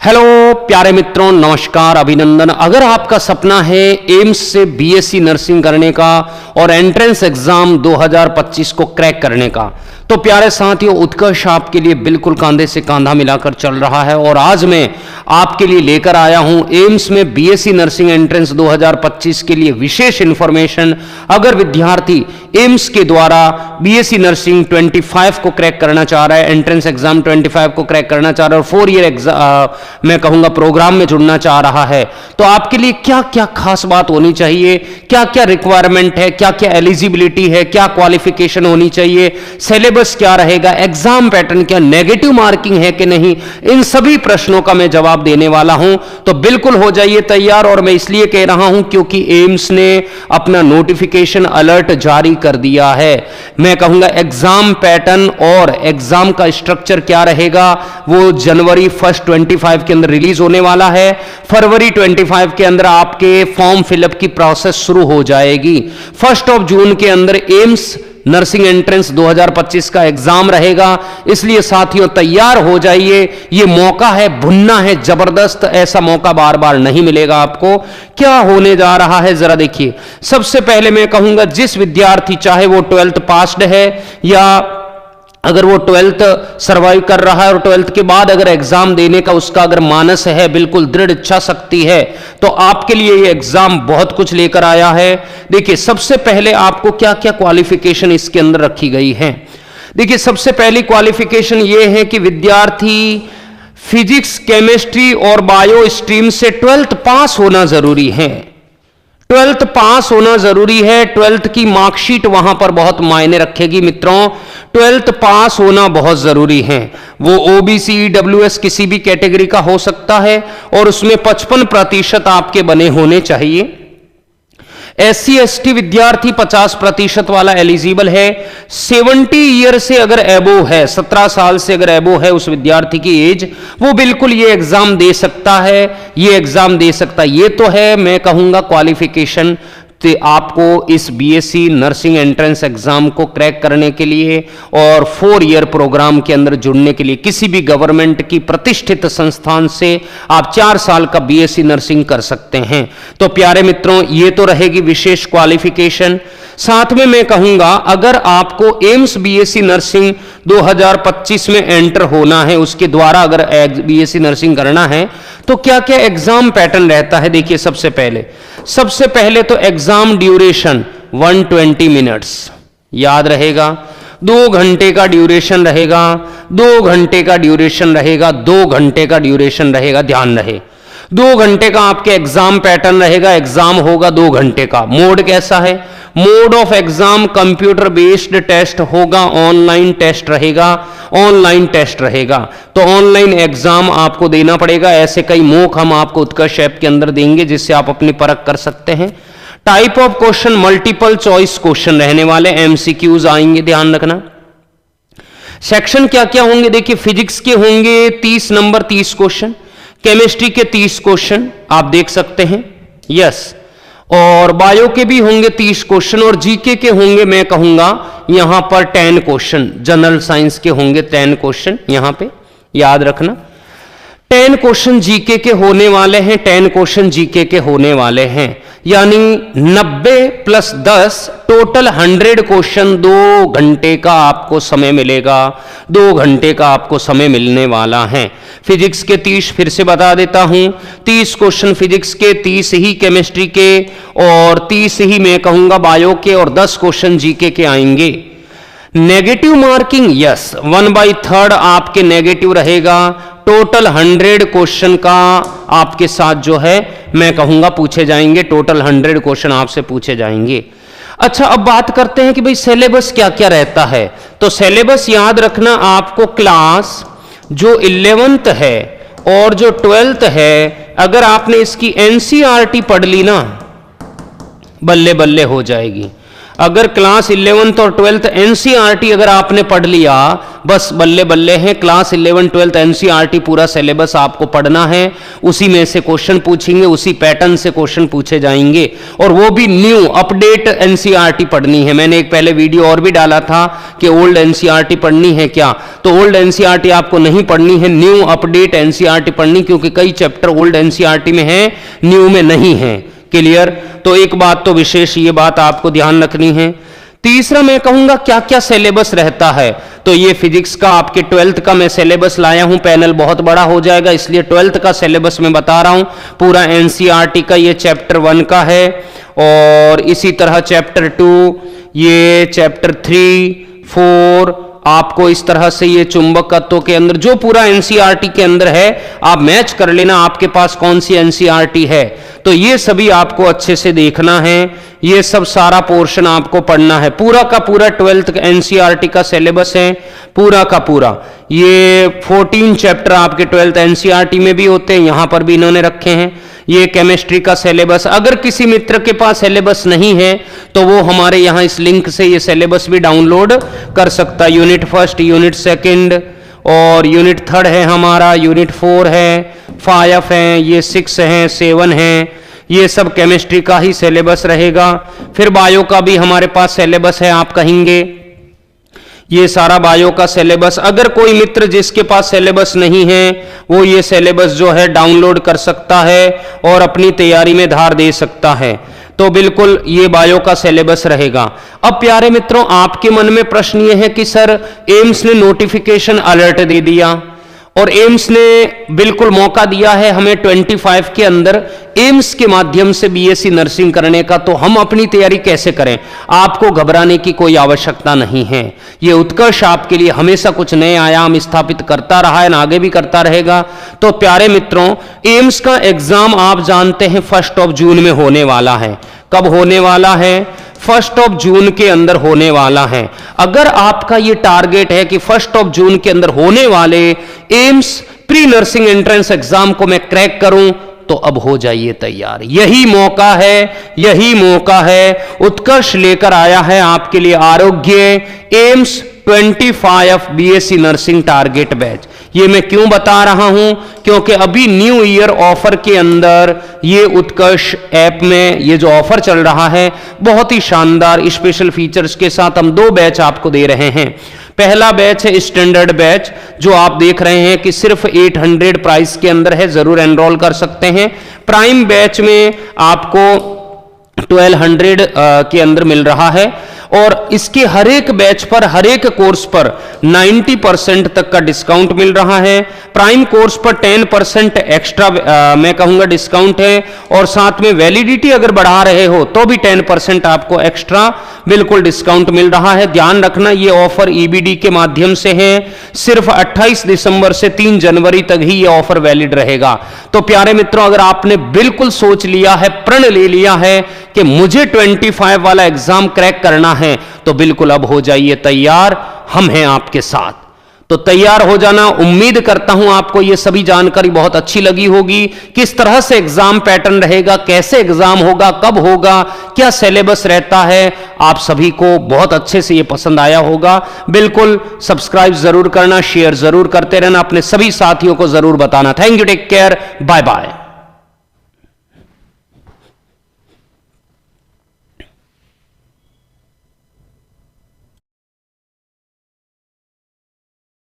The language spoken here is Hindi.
हेलो प्यारे मित्रों, नमस्कार, अभिनंदन। अगर आपका सपना है एम्स से बीएससी नर्सिंग करने का और एंट्रेंस एग्जाम 2025 को क्रैक करने का, तो प्यारे साथियों, उत्कर्ष आपके लिए बिल्कुल कंधे से कंधा मिलाकर चल रहा है। और आज मैं आपके लिए लेकर आया हूं एम्स में बीएससी नर्सिंग एंट्रेंस 2025 के लिए विशेष इंफॉर्मेशन। अगर विद्यार्थी एम्स के द्वारा बीएससी नर्सिंग 25 को क्रैक करना चाह रहा है, एंट्रेंस एग्जाम 25 को क्रैक करना चाह रहा है और 4 ईयर एग्जाम मैं कहूंगा प्रोग्राम में जुड़ना चाह रहा है, तो आपके लिए क्या क्या खास बात होनी चाहिए, क्या क्या रिक्वायरमेंट है, क्या क्या एलिजिबिलिटी है, क्या क्वालिफिकेशन होनी चाहिए, सिलेबस क्या रहेगा, एग्जाम पैटर्न क्या, नेगेटिव मार्किंग है कि नहीं, इन सभी प्रश्नों का मैं जवाब देने वाला हूं। तो बिल्कुल हो जाइए तैयार। और मैं इसलिए कह रहा हूं क्योंकि एम्स ने अपना नोटिफिकेशन अलर्ट जारी कर दिया है। मैं कहूंगा एग्जाम पैटर्न और एग्जाम का स्ट्रक्चर क्या रहेगा वो जनवरी 1 25 के अंदर रिलीज होने वाला है। फरवरी 25 के अंदर आपके फॉर्म फिलअप की प्रोसेस शुरू हो जाएगी। 1 जून के अंदर एम्स नर्सिंग एंट्रेंस 2025 का एग्जाम रहेगा। इसलिए साथियों तैयार हो जाइए, ये मौका है, भुनना है जबरदस्त, ऐसा मौका बार बार नहीं मिलेगा आपको। क्या होने जा रहा है जरा देखिए। सबसे पहले मैं कहूंगा जिस विद्यार्थी, चाहे वो 12th पास्ड है या अगर वो 12th सर्वाइव कर रहा है और 12th के बाद अगर एग्जाम देने का उसका अगर मानस है, बिल्कुल दृढ़ इच्छा शक्ति है, तो आपके लिए ये एग्जाम बहुत कुछ लेकर आया है। देखिए सबसे पहले आपको क्या क्या क्वालिफिकेशन इसके अंदर रखी गई है। देखिए सबसे पहली क्वालिफिकेशन ये है कि विद्यार्थी फिजिक्स, केमिस्ट्री और बायो स्ट्रीम से 12th पास होना जरूरी है। 12th पास होना जरूरी है। 12th की मार्कशीट वहां पर बहुत मायने रखेगी मित्रों। 12th पास होना बहुत जरूरी है। वो ओबीसी, ईडब्ल्यूएस किसी भी कैटेगरी का हो सकता है और उसमें 55% आपके बने होने चाहिए। एससी एसटी विद्यार्थी 50% वाला एलिजिबल है। 70 ईयर से अगर एबो है, 17 साल से अगर एबो है उस विद्यार्थी की एज, वो बिल्कुल ये एग्जाम दे सकता है, ये एग्जाम दे सकता है। ये तो है मैं कहूंगा क्वालिफिकेशन तो आपको इस बीएससी नर्सिंग एंट्रेंस एग्जाम को क्रैक करने के लिए और 4 ईयर प्रोग्राम के अंदर जुड़ने के लिए किसी भी गवर्नमेंट की प्रतिष्ठित संस्थान से आप 4 साल का बीएससी नर्सिंग कर सकते हैं। तो प्यारे मित्रों ये तो रहेगी विशेष क्वालिफिकेशन। साथ में मैं कहूंगा अगर आपको एम्स बीएससी नर्सिंग 2025 में एंटर होना है, उसके द्वारा अगर बीएससी नर्सिंग करना है, तो क्या क्या एग्जाम पैटर्न रहता है। देखिए सबसे पहले तो एग्जाम ड्यूरेशन 120 मिनट्स याद रहेगा। 2 घंटे का ड्यूरेशन रहेगा, 2 घंटे का ड्यूरेशन रहेगा, 2 घंटे का ड्यूरेशन रहेगा, ध्यान रहे। 2 घंटे का आपके एग्जाम पैटर्न रहेगा। एग्जाम होगा 2 घंटे का। मोड कैसा है? Mode of exam computer based test होगा, ऑनलाइन टेस्ट रहेगा, ऑनलाइन टेस्ट रहेगा। तो ऑनलाइन एग्जाम आपको देना पड़ेगा। ऐसे कई मॉक हम आपको उत्कर्ष ऐप के अंदर देंगे जिससे आप अपनी परख कर सकते हैं। Type of question multiple choice question रहने वाले, एमसीक्यूज आएंगे, ध्यान रखना। सेक्शन क्या क्या होंगे? देखिए फिजिक्स के होंगे 30 नंबर 30 क्वेश्चन, केमिस्ट्री के 30 क्वेश्चन आप देख सकते हैं, यस, और बायो के भी होंगे 30 क्वेश्चन और जीके के होंगे मैं कहूंगा यहां पर 10 क्वेश्चन, जनरल साइंस के होंगे 10 क्वेश्चन, यहां पे याद रखना 10 क्वेश्चन जीके के होने वाले हैं, 10 क्वेश्चन जीके के होने वाले हैं, यानी 90 + 10 टोटल 100 क्वेश्चन। 2 घंटे का आपको समय मिलेगा, 2 घंटे का आपको समय मिलने वाला है। फिजिक्स के 30 फिर से बता देता हूं, 30 क्वेश्चन फिजिक्स के, 30 ही केमिस्ट्री के और 30 ही मैं कहूंगा बायो के और 10 क्वेश्चन जीके के आएंगे। नेगेटिव मार्किंग, यस, 1/3 आपके नेगेटिव रहेगा। टोटल 100 क्वेश्चन का आपके साथ जो है मैं कहूंगा पूछे जाएंगे। टोटल 100 क्वेश्चन आपसे पूछे जाएंगे। अच्छा अब बात करते हैं कि भाई सिलेबस क्या क्या रहता है। तो सिलेबस याद रखना, आपको क्लास जो 11th है और जो 12th है, अगर आपने इसकी एनसीईआरटी पढ़ ली ना, बल्ले बल्ले हो जाएगी। अगर क्लास 11th और 12th एनसीईआरटी अगर आपने पढ़ लिया, बस बल्ले बल्ले हैं। क्लास 11 12th एनसीईआरटी पूरा सिलेबस आपको पढ़ना है, उसी में से क्वेश्चन पूछेंगे, उसी पैटर्न से क्वेश्चन पूछे जाएंगे, और वो भी न्यू अपडेट एनसीईआरटी पढ़नी है। मैंने एक पहले वीडियो और भी डाला था कि ओल्ड एनसीईआरटी पढ़नी है क्या, तो ओल्ड एनसीईआरटी आपको नहीं पढ़नी है, न्यू अपडेट एनसीईआरटी पढ़नी, क्योंकि कई चैप्टर ओल्ड एनसीईआरटी में है, न्यू में नहीं है। क्लियर? तो एक बात तो विशेष ये बात आपको ध्यान रखनी है। तीसरा मैं कहूंगा क्या क्या सिलेबस रहता है, तो ये फिजिक्स का आपके 12th का मैं सिलेबस लाया हूं, पैनल बहुत बड़ा हो जाएगा इसलिए 12th का सिलेबस मैं बता रहा हूं। पूरा एनसीईआरटी का ये चैप्टर 1 का है, और इसी तरह चैप्टर 2, ये चैप्टर 3, 4, आपको इस तरह से ये चुंबक तत्वों के अंदर जो पूरा एनसीईआरटी के अंदर है, आप मैच कर लेना आपके पास कौन सी एनसीईआरटी है, तो ये सभी आपको अच्छे से देखना है। ये सब सारा पोर्शन आपको पढ़ना है, पूरा का पूरा 12th एनसीईआरटी का सिलेबस है, पूरा का पूरा। ये 14 चैप्टर आपके 12th एनसीईआरटी में भी होते हैं, यहां पर भी इन्होंने रखे हैं। ये केमिस्ट्री का सिलेबस, अगर किसी मित्र के पास सिलेबस नहीं है तो वो हमारे यहाँ इस लिंक से ये सिलेबस भी डाउनलोड कर सकता है। यूनिट 1, यूनिट 2 और यूनिट 3 है हमारा, यूनिट 4 है, 5 है, ये 6 है, 7 है, ये सब केमिस्ट्री का ही सिलेबस रहेगा। फिर बायो का भी हमारे पास सिलेबस है, आप कहेंगे ये सारा बायो का सिलेबस। अगर कोई मित्र जिसके पास सिलेबस नहीं है वो ये सिलेबस जो है डाउनलोड कर सकता है और अपनी तैयारी में धार दे सकता है। तो बिल्कुल ये बायो का सिलेबस रहेगा। अब प्यारे मित्रों, आपके मन में प्रश्न ये है कि सर एम्स ने नोटिफिकेशन अलर्ट दे दिया और एम्स ने बिल्कुल मौका दिया है हमें 25 के अंदर एम्स के माध्यम से बीएससी नर्सिंग करने का, तो हम अपनी तैयारी कैसे करें? आपको घबराने की कोई आवश्यकता नहीं है। ये उत्कर्ष आपके लिए हमेशा कुछ नए आयाम स्थापित करता रहा है, आगे भी करता रहेगा। तो प्यारे मित्रों, एम्स का एग्जाम आप जानते हैं 1 जून में होने वाला है। कब होने वाला है? 1 जून के अंदर होने वाला है। अगर आपका ये टारगेट है कि 1 जून के अंदर होने वाले AIIMS pre nursing entrance exam को मैं क्रैक करूं, तो अब हो जाइए तैयार। यही मौका है, यही मौका है। उत्कर्ष लेकर आया है आपके लिए आरोग्य AIIMS 25 BSc nursing target batch. ये मैं क्यों बता रहा हूं? क्योंकि अभी न्यू ईयर ऑफर के अंदर ये उत्कर्ष ऐप में ये जो ऑफर चल रहा है, बहुत ही शानदार स्पेशल फीचर्स के साथ हम 2 बैच आपको दे रहे हैं। पहला बैच है स्टैंडर्ड बैच, जो आप देख रहे हैं कि सिर्फ 800 प्राइस के अंदर है, जरूर एनरोल कर सकते हैं। प्राइम बैच में आपको 1200 के अंदर मिल रहा है, और इसके हर एक बैच पर, हर एक कोर्स पर 90% तक का डिस्काउंट मिल रहा है। प्राइम कोर्स पर 10% एक्स्ट्रा मैं कहूंगा डिस्काउंट है, और साथ में वैलिडिटी अगर बढ़ा रहे हो तो भी 10% आपको एक्स्ट्रा बिल्कुल डिस्काउंट मिल रहा है। ध्यान रखना, ये ऑफर ईबीडी के माध्यम से है, सिर्फ 28 दिसंबर से 3 जनवरी तक ही ये ऑफर वैलिड रहेगा। तो प्यारे मित्रों, अगर आपने बिल्कुल सोच लिया है, प्रण ले लिया है कि मुझे 25 वाला एग्जाम क्रैक करना है, तो बिल्कुल अब हो जाइए तैयार, हम हैं आपके साथ। तो तैयार हो जाना। उम्मीद करता हूं आपको ये सभी जानकारी बहुत अच्छी लगी होगी। किस तरह से एग्जाम पैटर्न रहेगा, कैसे एग्जाम होगा, कब होगा, क्या सिलेबस रहता है, आप सभी को बहुत अच्छे से ये पसंद आया होगा। बिल्कुल सब्सक्राइब जरूर करना, शेयर जरूर करते रहना, अपने सभी साथियों को जरूर बताना। Thank you, take care, bye bye.